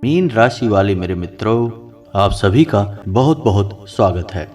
Mean राशि वाले मेरे मित्रों, आप सभी का बहुत बहुत स्वागत है।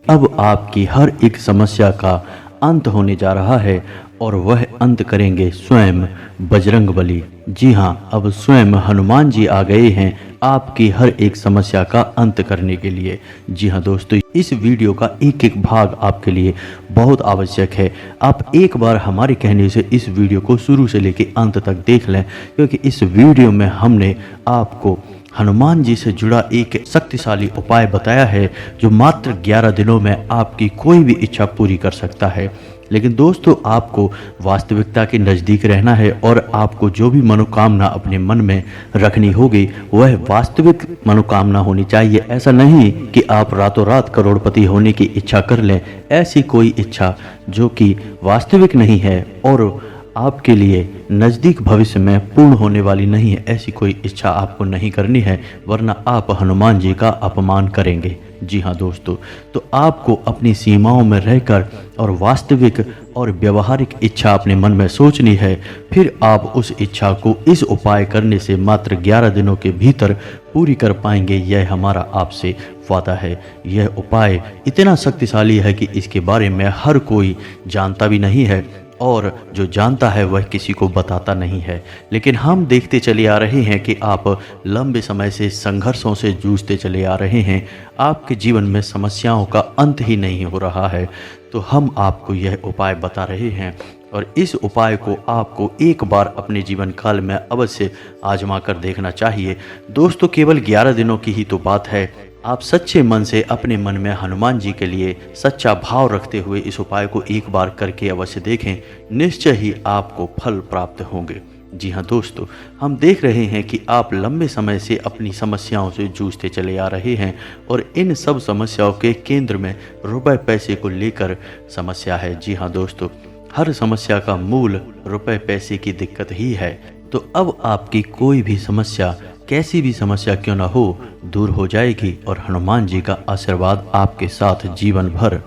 अब आपकी हर एक समस्या का अंत होने जा रहा है और वह अंत करेंगे स्वयं बजरंगबली। जी हाँ, अब स्वयं हनुमान जी आ गए हैं आपकी हर एक समस्या का अंत करने के लिए। जी हाँ दोस्तों, इस वीडियो का एक एक भाग आपके लिए बहुत आवश्यक है। आप एक बार हमारे कहने से इस वीडियो को शुरू से लेकर अंत तक देख लें, क्योंकि इस वीडियो में हमने आपको हनुमान जी से जुड़ा एक शक्तिशाली उपाय बताया है जो मात्र 11 दिनों में आपकी कोई भी इच्छा पूरी कर सकता है। लेकिन दोस्तों, आपको वास्तविकता के नज़दीक रहना है और आपको जो भी मनोकामना अपने मन में रखनी होगी वह वास्तविक मनोकामना होनी चाहिए। ऐसा नहीं कि आप रातों रात करोड़पति होने की इच्छा कर लें। ऐसी कोई इच्छा जो कि वास्तविक नहीं है और आपके लिए नज़दीक भविष्य में पूर्ण होने वाली नहीं है, ऐसी कोई इच्छा आपको नहीं करनी है, वरना आप हनुमान जी का अपमान करेंगे। जी हाँ दोस्तों, तो आपको अपनी सीमाओं में रहकर और वास्तविक और व्यवहारिक इच्छा अपने मन में सोचनी है। फिर आप उस इच्छा को इस उपाय करने से मात्र 11 दिनों के भीतर पूरी कर पाएंगे। यह हमारा आपसे वादा है। यह उपाय इतना शक्तिशाली है कि इसके बारे में हर कोई जानता भी नहीं है और जो जानता है वह किसी को बताता नहीं है। लेकिन हम देखते चले आ रहे हैं कि आप लंबे समय से संघर्षों से जूझते चले आ रहे हैं। आपके जीवन में समस्याओं का अंत ही नहीं हो रहा है। तो हम आपको यह उपाय बता रहे हैं और इस उपाय को आपको एक बार अपने जीवन काल में अवश्य आजमा कर देखना चाहिए। दोस्तों, केवल 11 दिनों की ही तो बात है। आप सच्चे मन से अपने मन में हनुमान जी के लिए सच्चा भाव रखते हुए इस उपाय को एक बार करके अवश्य देखें, निश्चय ही आपको फल प्राप्त होंगे। जी हाँ दोस्तों, हम देख रहे हैं कि आप लंबे समय से अपनी समस्याओं से जूझते चले आ रहे हैं और इन सब समस्याओं के केंद्र में रुपए पैसे को लेकर समस्या है। जी हाँ दोस्तों, हर समस्या का मूल रुपए पैसे की दिक्कत ही है। तो अब आपकी कोई भी समस्या, कैसी भी समस्या क्यों ना हो, दूर हो जाएगी और हनुमान जी का आशीर्वाद आपके साथ जीवन भर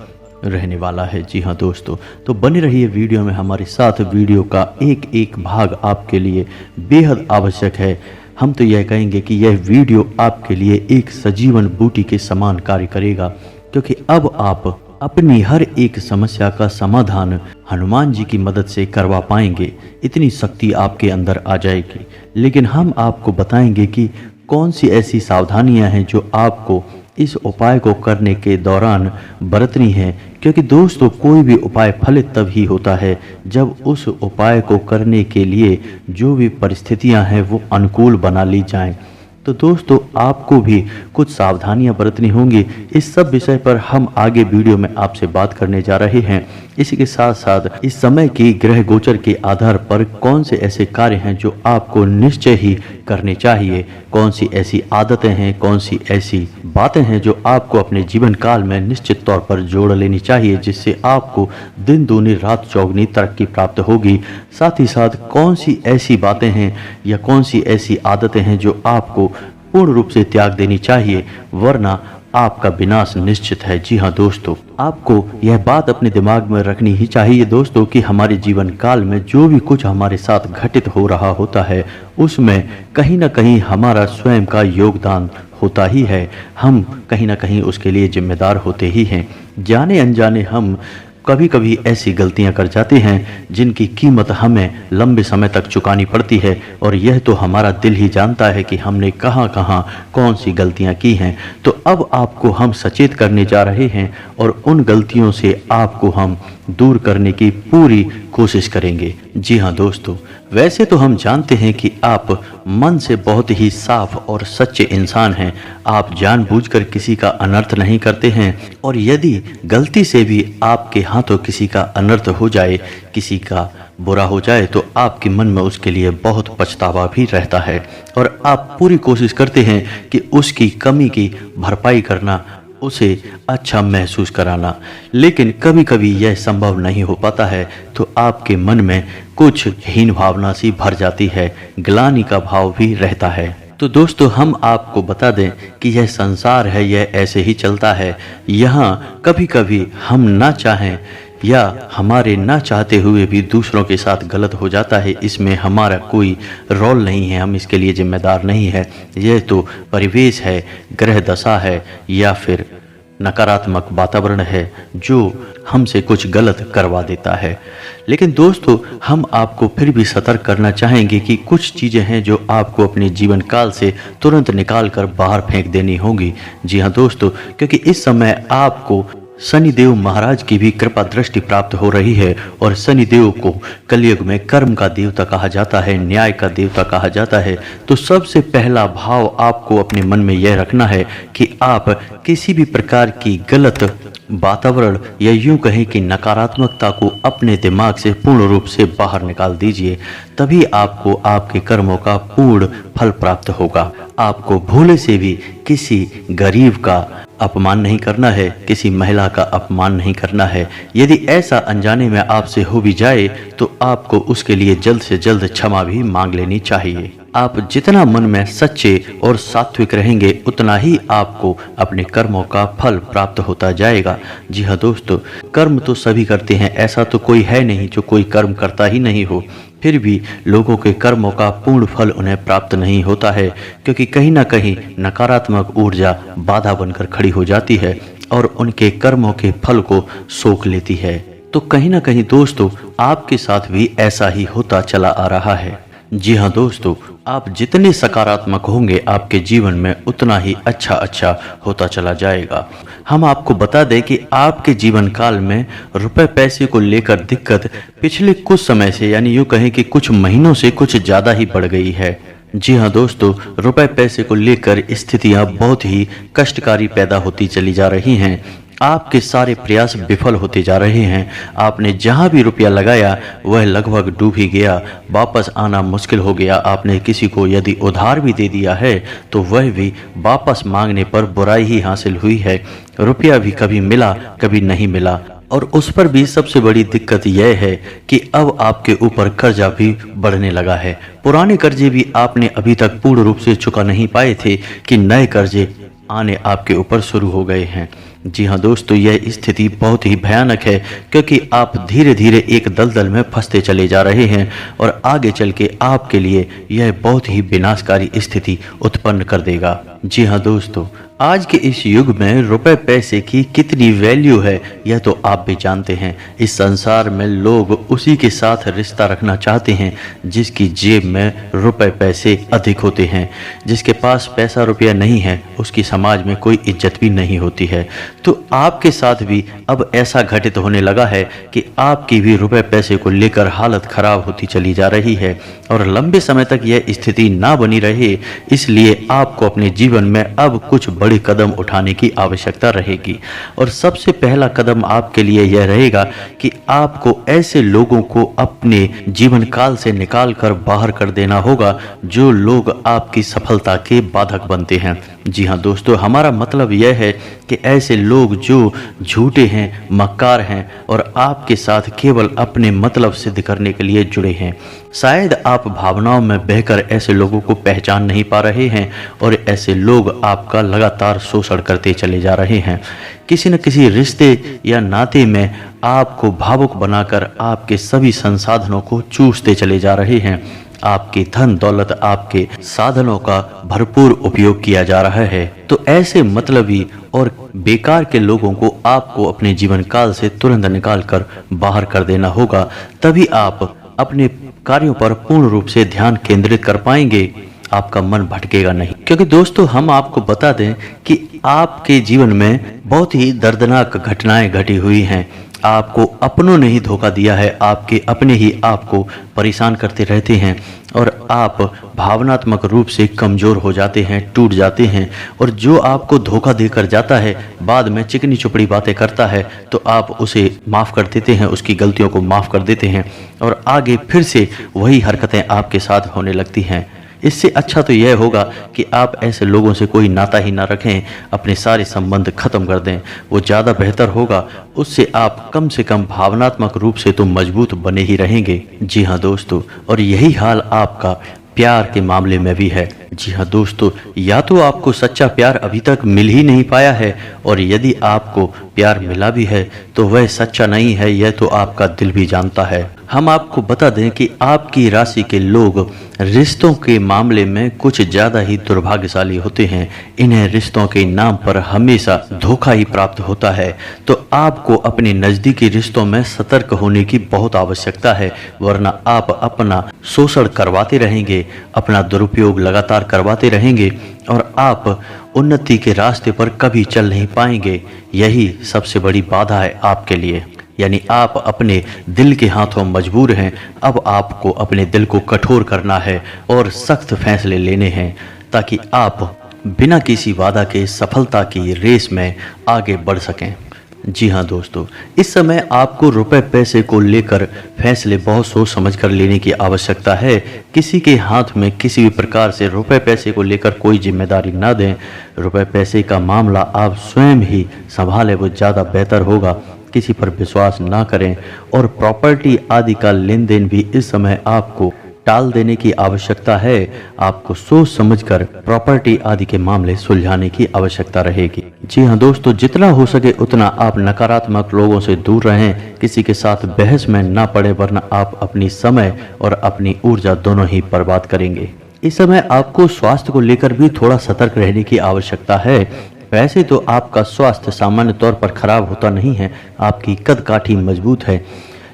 रहने वाला है। जी हाँ दोस्तों, तो बने रहिए वीडियो में हमारे साथ। वीडियो का एक एक भाग आपके लिए बेहद आवश्यक है। हम तो यह कहेंगे कि यह वीडियो आपके लिए एक सजीवन बूटी के समान कार्य करेगा, क्योंकि अब आप अपनी हर एक समस्या का समाधान हनुमान जी की मदद से करवा पाएंगे। इतनी शक्ति आपके अंदर आ जाएगी। लेकिन हम आपको बताएंगे कि कौन सी ऐसी सावधानियां हैं जो आपको इस उपाय को करने के दौरान बरतनी है। क्योंकि दोस्तों, कोई भी उपाय फलित तभी होता है जब उस उपाय को करने के लिए जो भी परिस्थितियां हैं वो अनुकूल बना ली जाएं। तो दोस्तों, आपको भी कुछ सावधानियां बरतनी होंगी। इस सब विषय पर हम आगे वीडियो में आपसे बात करने जा रहे हैं। इसी के साथ साथ इस समय की ग्रह गोचर के आधार पर कौन से ऐसे कार्य हैं जो आपको निश्चय ही करने चाहिए, कौन सी ऐसी आदतें हैं, कौन सी ऐसी बातें हैं जो आपको अपने जीवन काल में निश्चित तौर पर जोड़ लेनी चाहिए, जिससे आपको दिन दूनी रात चौगुनी तरक्की प्राप्त होगी। साथ ही साथ कौन सी ऐसी बातें हैं या कौन सी ऐसी आदतें हैं जो आपको पूर्ण रूप से त्याग देनी चाहिए, वरना आपका विनाश निश्चित है। जी हाँ दोस्तों, आपको यह बात अपने दिमाग में रखनी ही चाहिए दोस्तों कि हमारे जीवन काल में जो भी कुछ हमारे साथ घटित हो रहा होता है उसमें कहीं ना कहीं हमारा स्वयं का योगदान होता ही है। हम कहीं ना कहीं उसके लिए जिम्मेदार होते ही हैं। जाने अनजाने हम कभी कभी ऐसी गलतियां कर जाते हैं जिनकी कीमत हमें लंबे समय तक चुकानी पड़ती है, और यह तो हमारा दिल ही जानता है कि हमने कहां कहां कौन सी गलतियां की हैं। तो अब आपको हम सचेत करने जा रहे हैं और उन गलतियों से आपको हम दूर करने की पूरी कोशिश करेंगे। जी हाँ दोस्तों, वैसे तो हम जानते हैं कि आप मन से बहुत ही साफ और सच्चे इंसान हैं। आप जानबूझकर किसी का अनर्थ नहीं करते हैं, और यदि गलती से भी आपके हाथों किसी का अनर्थ हो जाए, किसी का बुरा हो जाए, तो आपके मन में उसके लिए बहुत पछतावा भी रहता है और आप पूरी कोशिश करते हैं कि उसकी कमी की भरपाई करना, उसे अच्छा महसूस कराना। लेकिन कभी कभी यह संभव नहीं हो पाता है, तो आपके मन में कुछ हीन भावना सी भर जाती है, ग्लानि का भाव भी रहता है। तो दोस्तों, हम आपको बता दें कि यह संसार है, यह ऐसे ही चलता है। यहाँ कभी कभी हम ना चाहें या हमारे ना चाहते हुए भी दूसरों के साथ गलत हो जाता है, इसमें हमारा कोई रोल नहीं है, हम इसके लिए जिम्मेदार नहीं है। यह तो परिवेश है, ग्रह दशा है या फिर नकारात्मक वातावरण है जो हमसे कुछ गलत करवा देता है। लेकिन दोस्तों, हम आपको फिर भी सतर्क करना चाहेंगे कि कुछ चीज़ें हैं जो आपको अपने जीवन काल से तुरंत निकाल कर बाहर फेंक देनी होंगी। जी हाँ दोस्तों, क्योंकि इस समय आपको शनिदेव महाराज की भी कृपा दृष्टि प्राप्त हो रही है और शनिदेव को कलयुग में कर्म का देवता कहा जाता है, न्याय का देवता कहा जाता है। तो सबसे पहला भाव आपको अपने मन में यह रखना है कि आप किसी भी प्रकार की गलत वातावरण या यूं कहें कि नकारात्मकता को अपने दिमाग से पूर्ण रूप से बाहर निकाल दीजिए, तभी आपको आपके कर्मों का पूर्ण फल प्राप्त होगा। आपको भूले से भी किसी गरीब का अपमान नहीं करना है, किसी महिला का अपमान नहीं करना है। यदि ऐसा अनजाने में आपसे हो भी जाए तो आपको उसके लिए जल्द से जल्द क्षमा भी मांग लेनी चाहिए। आप जितना मन में सच्चे और सात्विक रहेंगे, उतना ही आपको अपने कर्मों का फल प्राप्त होता जाएगा। जी हाँ दोस्तों, कर्म तो सभी करते हैं, ऐसा तो कोई है नहीं जो कोई कर्म करता ही नहीं हो। फिर भी लोगों के कर्मों का पूर्ण फल उन्हें प्राप्त नहीं होता है, क्योंकि कहीं ना कहीं नकारात्मक ऊर्जा बाधा बनकर खड़ी हो जाती है और उनके कर्मों के फल को सोख लेती है। तो कहीं ना कहीं दोस्तों, आपके साथ भी ऐसा ही होता चला आ रहा है। जी हाँ दोस्तों, आप जितने सकारात्मक होंगे आपके जीवन में उतना ही अच्छा होता चला जाएगा। हम आपको बता दें कि आपके जीवन काल में रुपए पैसे को लेकर दिक्कत पिछले कुछ समय से, यानी यूँ कहें कि कुछ महीनों से कुछ ज़्यादा ही बढ़ गई है। जी हाँ दोस्तों, रुपए पैसे को लेकर स्थितियाँ बहुत ही कष्टकारी पैदा होती चली जा रही हैं। आपके सारे प्रयास विफल होते जा रहे हैं। आपने जहां भी रुपया लगाया वह लगभग डूब ही गया, वापस आना मुश्किल हो गया। आपने किसी को यदि उधार भी दे दिया है तो वह भी वापस मांगने पर बुराई ही हासिल हुई है। रुपया भी कभी मिला कभी नहीं मिला, और उस पर भी सबसे बड़ी दिक्कत यह है कि अब आपके ऊपर कर्जा भी बढ़ने लगा है। पुराने कर्जे भी आपने अभी तक पूर्ण रूप से चुका नहीं पाए थे कि नए कर्जे आने आपके ऊपर शुरू हो गए हैं। जी हाँ दोस्तों, यह स्थिति बहुत ही भयानक है, क्योंकि आप धीरे धीरे एक दलदल में फंसते चले जा रहे हैं और आगे चल के आपके लिए यह बहुत ही विनाशकारी स्थिति उत्पन्न कर देगा। जी हाँ दोस्तों, आज के इस युग में रुपए पैसे की कितनी वैल्यू है यह तो आप भी जानते हैं। इस संसार में लोग उसी के साथ रिश्ता रखना चाहते हैं जिसकी जेब में रुपए पैसे अधिक होते हैं। जिसके पास पैसा रुपया नहीं है उसकी समाज में कोई इज्जत भी नहीं होती है। तो आपके साथ भी अब ऐसा घटित होने लगा है कि आपकी भी रुपए पैसे को लेकर हालत खराब होती चली जा रही है, और लंबे समय तक यह स्थिति ना बनी रहे इसलिए आपको अपने जीवन में अब कुछ बड़े कदम उठाने की आवश्यकता रहेगी। और सबसे पहला कदम आपके लिए यह रहेगा कि आपको ऐसे लोगों को अपने जीवन काल से निकाल कर बाहर कर देना होगा जो लोग आपकी सफलता के बाधक बनते हैं। जी हाँ दोस्तों, हमारा मतलब यह है कि ऐसे लोग जो झूठे हैं, मक्कार हैं और आपके साथ केवल अपने मतलब सिद्ध करने के लिए जुड़े हैं। शायद आप भावनाओं में बहकर ऐसे लोगों को पहचान नहीं पा रहे हैं और ऐसे लोग आपका लगातार शोषण करते चले जा रहे हैं। किसी न किसी रिश्ते या नाते में आपको भावुक बनाकर आपके सभी संसाधनों को चूसते चले जा रहे हैं। आपकी धन दौलत, आपके साधनों का भरपूर उपयोग किया जा रहा है। तो ऐसे मतलबी और बेकार के लोगों को आपको अपने जीवन काल से तुरंत निकालकर बाहर कर देना होगा, तभी आप अपने कार्यों पर पूर्ण रूप से ध्यान केंद्रित कर पाएंगे। आपका मन भटकेगा नहीं। क्योंकि दोस्तों, हम आपको बता दें कि आपके जीवन में बहुत ही दर्दनाक घटनाएं घटी हुई हैं। आपको अपनों ने ही धोखा दिया है, आपके अपने ही आपको परेशान करते रहते हैं और आप भावनात्मक रूप से कमज़ोर हो जाते हैं, टूट जाते हैं। और जो आपको धोखा देकर जाता है बाद में चिकनी चुपड़ी बातें करता है तो आप उसे माफ़ कर देते हैं, उसकी गलतियों को माफ़ कर देते हैं और आगे फिर से वही हरकतें आपके साथ होने लगती हैं। इससे अच्छा तो यह होगा कि आप ऐसे लोगों से कोई नाता ही ना रखें, अपने सारे संबंध खत्म कर दें, वो ज़्यादा बेहतर होगा। उससे आप कम से कम भावनात्मक रूप से तो मजबूत बने ही रहेंगे। जी हाँ दोस्तों, और यही हाल आपका प्यार के मामले में भी है। जी हाँ दोस्तों, या तो आपको सच्चा प्यार अभी तक मिल ही नहीं पाया है, और यदि आपको प्यार मिला भी है तो वह सच्चा नहीं है, यह तो आपका दिल भी जानता है। हम आपको बता दें कि आपकी राशि के लोग रिश्तों के मामले में कुछ ज़्यादा ही दुर्भाग्यशाली होते हैं। इन्हें रिश्तों के नाम पर हमेशा धोखा ही प्राप्त होता है। तो आपको अपने नज़दीकी रिश्तों में सतर्क होने की बहुत आवश्यकता है, वरना आप अपना शोषण करवाते रहेंगे, अपना दुरुपयोग लगातार करवाते रहेंगे और आप उन्नति के रास्ते पर कभी चल नहीं पाएंगे। यही सबसे बड़ी बाधा है आपके लिए। यानी आप अपने दिल के हाथों मजबूर हैं। अब आपको अपने दिल को कठोर करना है और सख्त फैसले लेने हैं, ताकि आप बिना किसी बाधा के सफलता की रेस में आगे बढ़ सकें। जी हाँ दोस्तों, इस समय आपको रुपए पैसे को लेकर फैसले बहुत सोच समझ कर लेने की आवश्यकता है। किसी के हाथ में किसी भी प्रकार से रुपए पैसे को लेकर कोई जिम्मेदारी ना दें। रुपए पैसे का मामला आप स्वयं ही संभालें, वो ज़्यादा बेहतर होगा। किसी पर विश्वास ना करें और प्रॉपर्टी आदि का लेन देन भी इस समय आपको टाल देने की आवश्यकता है। आपको सोच समझकर प्रॉपर्टी आदि के मामले सुलझाने की आवश्यकता रहेगी। जी हाँ दोस्तों, जितना हो सके उतना आप नकारात्मक लोगों से दूर रहें, किसी के साथ बहस में ना पड़े, वरना आप अपनी समय और अपनी ऊर्जा दोनों ही बर्बाद करेंगे। इस समय आपको स्वास्थ्य को लेकर भी थोड़ा सतर्क रहने की आवश्यकता है। वैसे तो आपका स्वास्थ्य सामान्य तौर पर खराब होता नहीं है, आपकी कद काठी मजबूत है,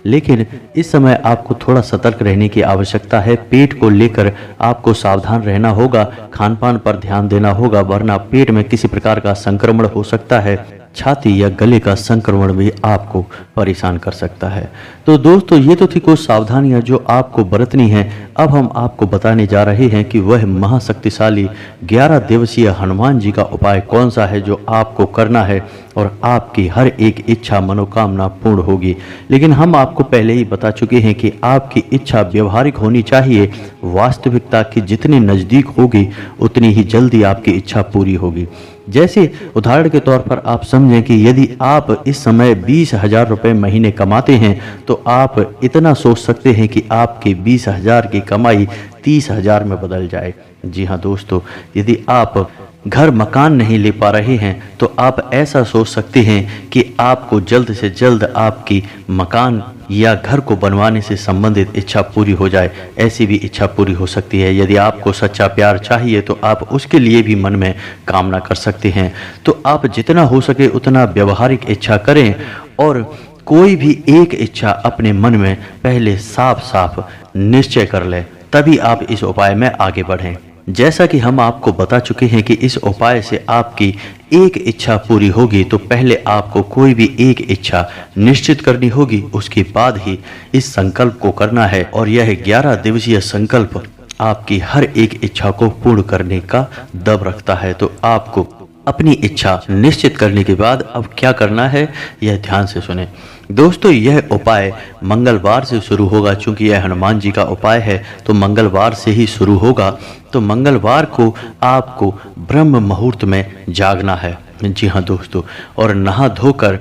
लेकिन इस समय आपको थोड़ा सतर्क रहने की आवश्यकता है। पेट को लेकर आपको सावधान रहना होगा, खान पान पर ध्यान देना होगा, वरना पेट में किसी प्रकार का संक्रमण हो सकता है। छाती या गले का संक्रमण भी आपको परेशान कर सकता है। तो दोस्तों, ये तो थी कुछ सावधानियां जो आपको बरतनी है। अब हम आपको बताने जा रहे हैं कि वह महाशक्तिशाली 11 दिवसीय हनुमान जी का उपाय कौन सा है जो आपको करना है और आपकी हर एक इच्छा मनोकामना पूर्ण होगी। लेकिन हम आपको पहले ही बता चुके हैं कि आपकी इच्छा व्यवहारिक होनी चाहिए। वास्तविकता की जितनी नज़दीक होगी उतनी ही जल्दी आपकी इच्छा पूरी होगी। जैसे उदाहरण के तौर पर आप समझें कि यदि आप इस समय 20,000 रुपये महीने कमाते हैं तो आप इतना सोच सकते हैं कि आपके 20,000 की कमाई 30,000 में बदल जाए। जी हाँ दोस्तों, यदि आप घर मकान नहीं ले पा रहे हैं तो आप ऐसा सोच सकते हैं कि आपको जल्द से जल्द आपकी मकान या घर को बनवाने से संबंधित इच्छा पूरी हो जाए। ऐसी भी इच्छा पूरी हो सकती है। यदि आपको सच्चा प्यार चाहिए तो आप उसके लिए भी मन में कामना कर सकते हैं। तो आप जितना हो सके उतना व्यवहारिक इच्छा करें और कोई भी एक इच्छा अपने मन में पहले साफ साफ निश्चय कर लें, तभी आप इस उपाय में आगे बढ़ें। जैसा कि हम आपको बता चुके हैं कि इस उपाय से आपकी एक इच्छा पूरी होगी, तो पहले आपको कोई भी एक इच्छा निश्चित करनी होगी, उसके बाद ही इस संकल्प को करना है। और यह 11 दिवसीय संकल्प आपकी हर एक इच्छा को पूर्ण करने का दम रखता है। तो आपको अपनी इच्छा निश्चित करने के बाद अब क्या करना है, यह ध्यान से सुने। दोस्तों, यह उपाय मंगलवार से शुरू होगा। चूंकि यह हनुमान जी का उपाय है तो मंगलवार से ही शुरू होगा। तो मंगलवार को आपको ब्रह्म मुहूर्त में जागना है। जी हाँ दोस्तों, और नहा धोकर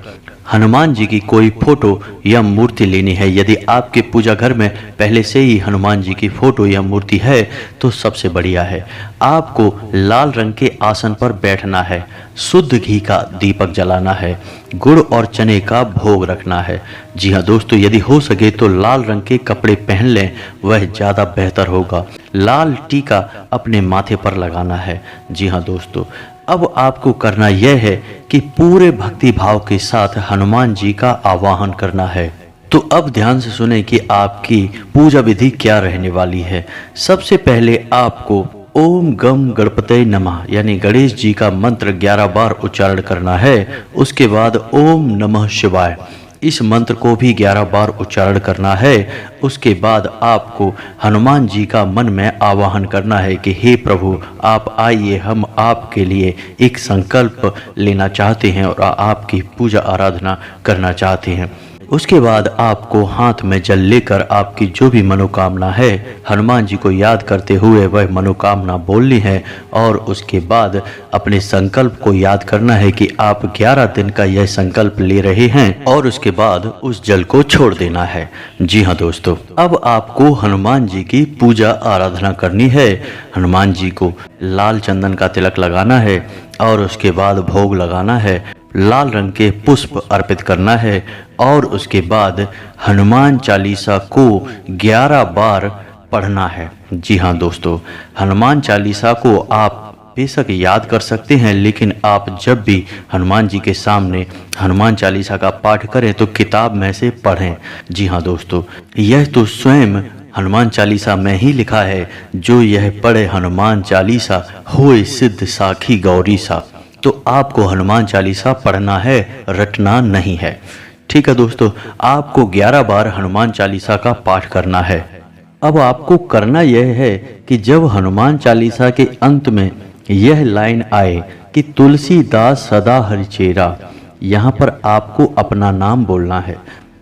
हनुमान जी की कोई फोटो या मूर्ति लेनी है। यदि आपके पूजा घर में पहले से ही हनुमान जी की फोटो या मूर्ति है तो सबसे बढ़िया है। आपको लाल रंग के आसन पर बैठना है, शुद्ध घी का दीपक जलाना है, गुड़ और चने का भोग रखना है। जी हाँ दोस्तों, यदि हो सके तो लाल रंग के कपड़े पहन लें, वह ज़्यादा बेहतर होगा। लाल टीका अपने माथे पर लगाना है। जी हाँ दोस्तों, अब आपको करना यह है कि पूरे भक्ति भाव के साथ हनुमान जी का आवाहन करना है। तो अब ध्यान से सुने कि आपकी पूजा विधि क्या रहने वाली है। सबसे पहले आपको ओम गम गणपते नमः यानी गणेश जी का मंत्र 11 बार उच्चारण करना है। उसके बाद ओम नमः शिवाय इस मंत्र को भी 11 बार उच्चारण करना है। उसके बाद आपको हनुमान जी का मन में आवाहन करना है कि हे प्रभु, आप आइए, हम आपके लिए एक संकल्प लेना चाहते हैं और आपकी पूजा आराधना करना चाहते हैं। उसके बाद आपको हाथ में जल लेकर आपकी जो भी मनोकामना है हनुमान जी को याद करते हुए वह मनोकामना बोलनी है और उसके बाद अपने संकल्प को याद करना है कि आप 11 दिन का यह संकल्प ले रहे हैं और उसके बाद उस जल को छोड़ देना है। जी हाँ दोस्तों, अब आपको हनुमान जी की पूजा आराधना करनी है। हनुमान जी को लाल चंदन का तिलक लगाना है और उसके बाद भोग लगाना है, लाल रंग के पुष्प अर्पित करना है और उसके बाद हनुमान चालीसा को 11 बार पढ़ना है। जी हाँ दोस्तों, हनुमान चालीसा को आप बेशक याद कर सकते हैं, लेकिन आप जब भी हनुमान जी के सामने हनुमान चालीसा का पाठ करें तो किताब में से पढ़ें। जी हाँ दोस्तों, यह तो स्वयं हनुमान चालीसा में ही लिखा है, जो यह पढ़े हनुमान चालीसा होए सिद्ध साखी गौरी सा। तो आपको हनुमान चालीसा पढ़ना है, रटना नहीं है। ठीक है दोस्तों, आपको 11 बार हनुमान चालीसा का पाठ करना है। अब आपको करना यह है कि जब हनुमान चालीसा के अंत में यह लाइन आए कि तुलसीदास सदा हरिचेरा, यहाँ पर आपको अपना नाम बोलना है।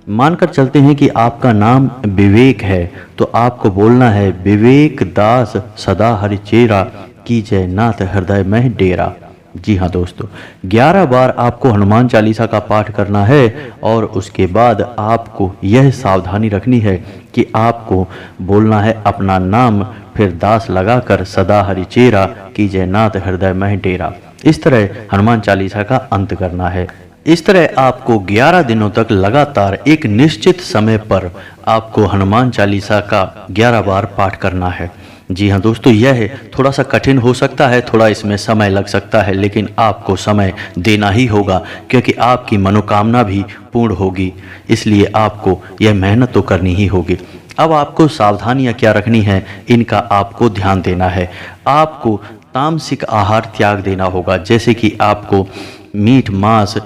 मानकर चलते हैं कि आपका नाम विवेक है, तो आपको बोलना है विवेक दास सदा हरिचेरा, कीजय नाथ हृदय में डेरा। जी हाँ दोस्तों, 11 बार आपको हनुमान चालीसा का पाठ करना है और उसके बाद आपको यह सावधानी रखनी है कि आपको बोलना है अपना नाम, फिर दास लगाकर सदा हरिचेरा, कीजय नाथ हृदय में डेरा। इस तरह हनुमान चालीसा का अंत करना है। इस तरह आपको 11 दिनों तक लगातार एक निश्चित समय पर आपको हनुमान चालीसा का 11 बार पाठ करना है। जी हाँ दोस्तों, यह थोड़ा सा कठिन हो सकता है, थोड़ा इसमें समय लग सकता है, लेकिन आपको समय देना ही होगा क्योंकि आपकी मनोकामना भी पूर्ण होगी, इसलिए आपको यह मेहनत तो करनी ही होगी। अब आपको सावधानियां क्या रखनी है, इनका आपको ध्यान देना है। आपको तामसिक आहार त्याग देना होगा, जैसे कि आपको मीट मांस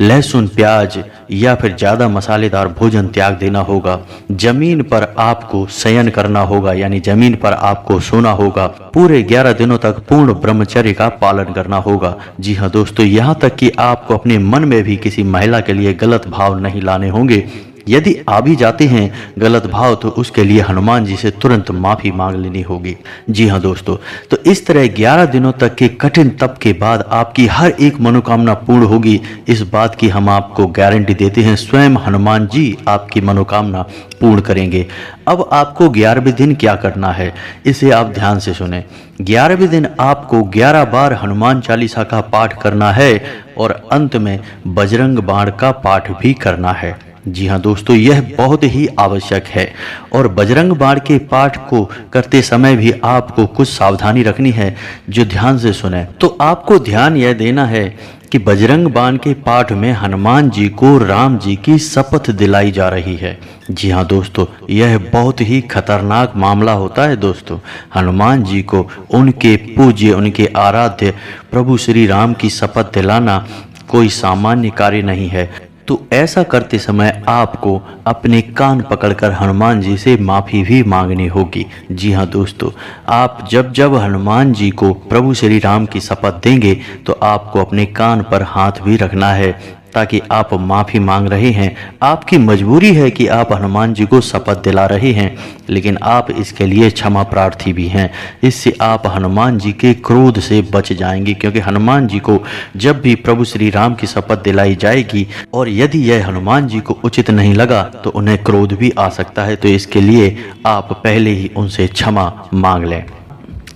लहसुन प्याज या फिर ज़्यादा मसालेदार भोजन त्याग देना होगा। जमीन पर आपको शयन करना होगा, यानी जमीन पर आपको सोना होगा। पूरे 11 दिनों तक पूर्ण ब्रह्मचर्य का पालन करना होगा। जी हाँ दोस्तों, यहाँ तक कि आपको अपने मन में भी किसी महिला के लिए गलत भाव नहीं लाने होंगे। यदि आ भी जाते हैं गलत भाव तो उसके लिए हनुमान जी से तुरंत माफ़ी मांग लेनी होगी। जी हाँ दोस्तों, तो इस तरह 11 दिनों तक के कठिन तप के बाद आपकी हर एक मनोकामना पूर्ण होगी। इस बात की हम आपको गारंटी देते हैं, स्वयं हनुमान जी आपकी मनोकामना पूर्ण करेंगे। अब आपको 11वें दिन क्या करना है, इसे आप ध्यान से सुने। 11वें दिन आपको 11 बार हनुमान चालीसा का पाठ करना है और अंत में बजरंग बाण का पाठ भी करना है। जी हाँ दोस्तों, यह बहुत ही आवश्यक है और बजरंग बाण के पाठ को करते समय भी आपको कुछ सावधानी रखनी है, जो ध्यान से सुने। तो आपको ध्यान यह देना है कि बजरंग बाण के पाठ में हनुमान जी को राम जी की शपथ दिलाई जा रही है। जी हाँ दोस्तों, यह बहुत ही खतरनाक मामला होता है दोस्तों। हनुमान जी को उनके पूज्य, उनके आराध्य प्रभु श्री राम की शपथ दिलाना कोई सामान्य कार्य नहीं है। तो ऐसा करते समय आपको अपने कान पकड़कर हनुमान जी से माफ़ी भी मांगनी होगी। जी हाँ दोस्तों, आप जब जब हनुमान जी को प्रभु श्री राम की शपथ देंगे तो आपको अपने कान पर हाथ भी रखना है, ताकि आप माफ़ी मांग रहे हैं। आपकी मजबूरी है कि आप हनुमान जी को शपथ दिला रहे हैं, लेकिन आप इसके लिए क्षमा प्रार्थी भी हैं। इससे आप हनुमान जी के क्रोध से बच जाएंगे, क्योंकि हनुमान जी को जब भी प्रभु श्री राम की शपथ दिलाई जाएगी और यदि यह हनुमान जी को उचित नहीं लगा तो उन्हें क्रोध भी आ सकता है। तो इसके लिए आप पहले ही उनसे क्षमा मांग लें।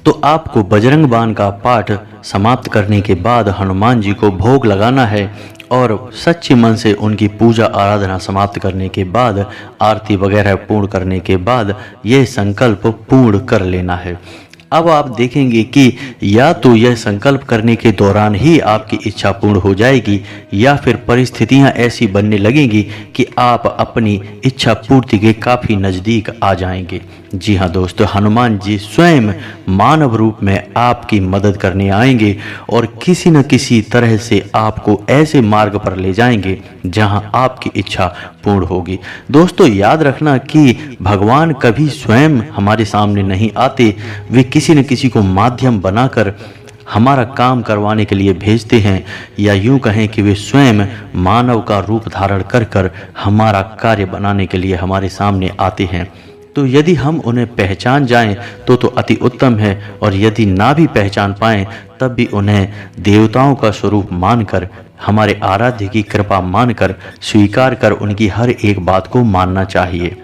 तो आपको बजरंग बाण का पाठ समाप्त करने के बाद हनुमान जी को भोग लगाना है और सच्चे मन से उनकी पूजा आराधना समाप्त करने के बाद, आरती वगैरह पूर्ण करने के बाद यह संकल्प पूर्ण कर लेना है। अब आप देखेंगे कि या तो यह संकल्प करने के दौरान ही आपकी इच्छा पूर्ण हो जाएगी या फिर परिस्थितियां ऐसी बनने लगेंगी कि आप अपनी इच्छा पूर्ति के काफ़ी नज़दीक आ जाएंगे। जी हाँ दोस्तों, हनुमान जी स्वयं मानव रूप में आपकी मदद करने आएंगे और किसी न किसी तरह से आपको ऐसे मार्ग पर ले जाएंगे जहां आपकी इच्छा पूर्ण होगी। दोस्तों याद रखना कि भगवान कभी स्वयं हमारे सामने नहीं आते, वे किसी न किसी को माध्यम बनाकर हमारा काम करवाने के लिए भेजते हैं, या यूं कहें कि वे स्वयं मानव का रूप धारण कर कर हमारा कार्य बनाने के लिए हमारे सामने आते हैं। तो यदि हम उन्हें पहचान जाएं तो अति उत्तम है, और यदि ना भी पहचान पाएं तब भी उन्हें देवताओं का स्वरूप मानकर, हमारे आराध्य की कृपा मानकर स्वीकार कर उनकी हर एक बात को मानना चाहिए।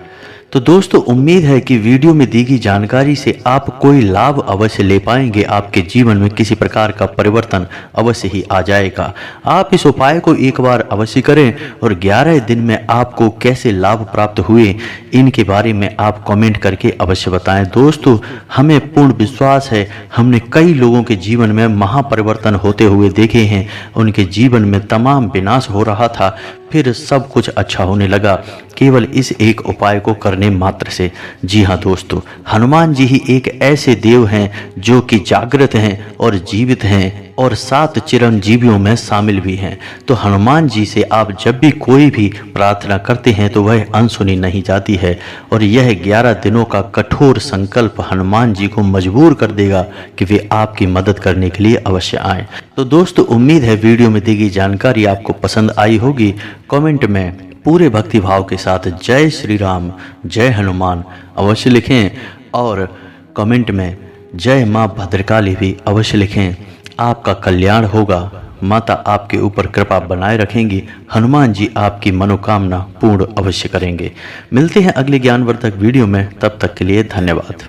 तो दोस्तों, उम्मीद है कि वीडियो में दी गई जानकारी से आप कोई लाभ अवश्य ले पाएंगे, आपके जीवन में किसी प्रकार का परिवर्तन अवश्य ही आ जाएगा। आप इस उपाय को एक बार अवश्य करें, और 11 दिन में आपको कैसे लाभ प्राप्त हुए इनके बारे में आप कमेंट करके अवश्य बताएं। दोस्तों, हमें पूर्ण विश्वास है, हमने कई लोगों के जीवन में महापरिवर्तन होते हुए देखे हैं। उनके जीवन में तमाम विनाश हो रहा था, फिर सब कुछ अच्छा होने लगा, केवल इस एक उपाय को करने मात्र से। जी हाँ दोस्तों, हनुमान जी ही एक ऐसे देव हैं जो कि जागृत हैं और जीवित हैं, और 7 चिरंजीवियों में शामिल भी हैं। तो हनुमान जी से आप जब भी कोई भी प्रार्थना करते हैं तो वह अनसुनी नहीं जाती है, और यह 11 दिनों का कठोर संकल्प हनुमान जी को मजबूर कर देगा कि वे आपकी मदद करने के लिए अवश्य आएं। तो दोस्तों, उम्मीद है वीडियो में दी गई जानकारी आपको पसंद आई होगी। कमेंट में पूरे भक्ति भाव के साथ जय श्री राम, जय हनुमान अवश्य लिखें, और कमेंट में जय माँ भद्रकाली भी अवश्य लिखें। आपका कल्याण होगा, माता आपके ऊपर कृपा बनाए रखेंगी, हनुमान जी आपकी मनोकामना पूर्ण अवश्य करेंगे। मिलते हैं अगले ज्ञानवर्धक वीडियो में, तब तक के लिए धन्यवाद।